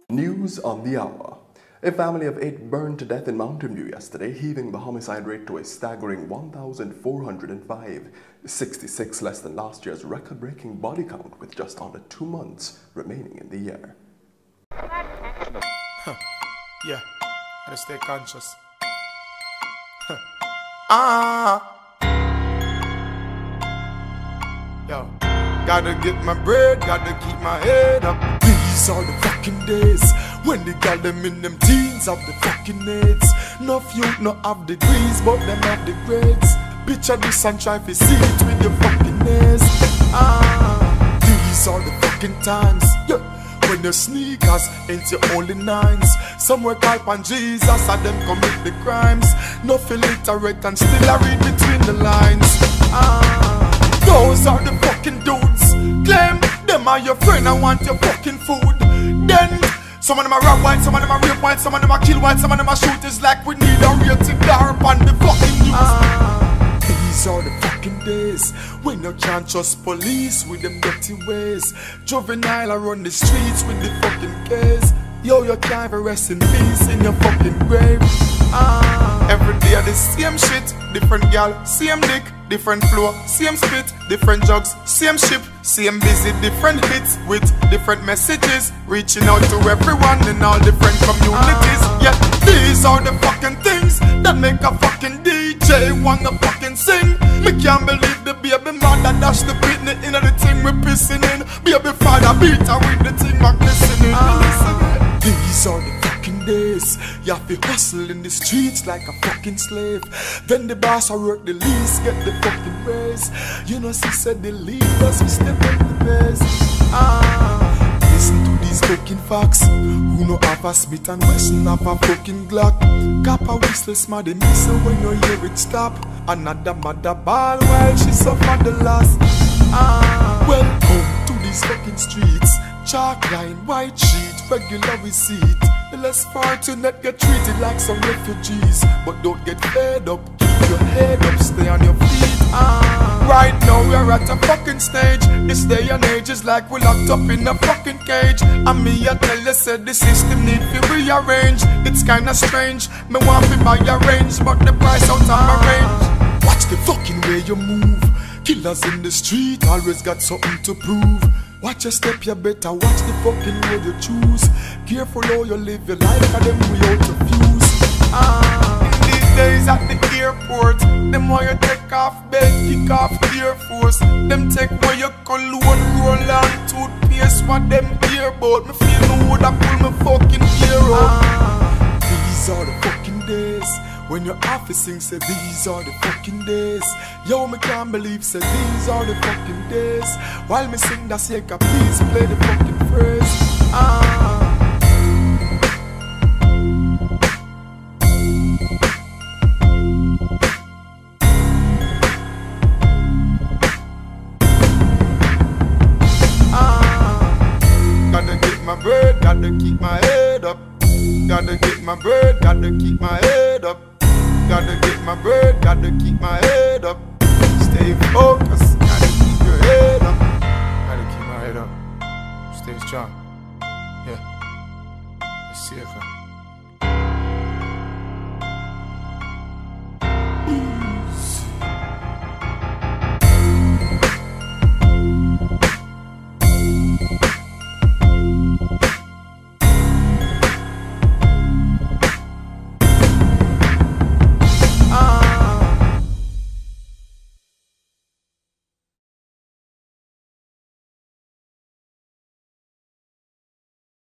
News on the hour. A family of 8 burned to death in Mountain View yesterday, heaving the homicide rate to a staggering 1,405, 66 less than last year's record-breaking body count, with just under 2 months remaining in the year. Yeah, gotta stay conscious. Yo, gotta get my bread, gotta keep my head up. These are the fucking days when they got them in them teens of the fucking AIDS. Enough youth not have degrees, but them have the grades. Picture this and try to see it with your fucking eyes. These are the fucking times, yeah, when your sneakers ain't your only nines. Somewhere call on Jesus and them commit the crimes. Nothing illiterate and still I read between the lines. Those are the fucking dudes. Claim them are your friend and want your fucking food. Then some of them are rap white, some of them are rape white, some of them are kill white, some of them are shooters like we need a rated car up on the fucking news. These are the fucking days when you can't trust police with them dirty ways. Juvenile run the streets with the fucking case. Yo, you can't rest in peace in your fucking grave. Every day the same shit, different gal, same dick, different flow, same spit, different drugs, same ship, same busy, different hits with different messages, reaching out to everyone in all different communities. Yeah, these are the fucking things that make a fucking DJ wanna fucking sing. Me can't believe the baby mother dash the Britney in the thing we pissing in. Baby father beat her with the thing I'm listening. These are the fucking days you have to hustle in the streets like a fucking slave. Then the boss I work the least, get the fucking raise. You know she said the leaders, we step up the best. Listen to these fucking facts. Who know have a Smith and Wesson have a fucking Glock. Cap a whistle smart the missile when you hear it stop. Another mother ball while she suffered the loss. Welcome to these fucking streets. Chalk line, white sheet, regular receipt. The less fortunate get treated like some refugees. But don't get fed up, keep your head up, stay on your feet. Right now we're at a fucking stage. This day and age is like we're locked up in a fucking cage. And me I tell you said the system need to rearrange. It's kinda strange, me want to buy a range, but the price out of my range. Watch the fucking way you move. Killers in the street always got something to prove. Watch your step, you better watch the fucking road you choose. Careful how you live your life, and them we out to fuse. These days at the airport, them want you take off bed, kick off Air Force. Them take where you cologne, roll on toothpaste, what them care about. Me feel no would I pull my fucking ear out. These are the fucking days when your office sings, say these are the fucking days. Yo, me can't believe, say these are the fucking days. While me sing that seka, please play the fucking phrase. Gotta get my bread, gotta keep my head up. Gotta get my bread, gotta keep my head up. Gotta get my bread, gotta keep my head up. Stay focused, gotta keep your head up. Gotta keep my head up. Stay strong. Yeah. It's safer.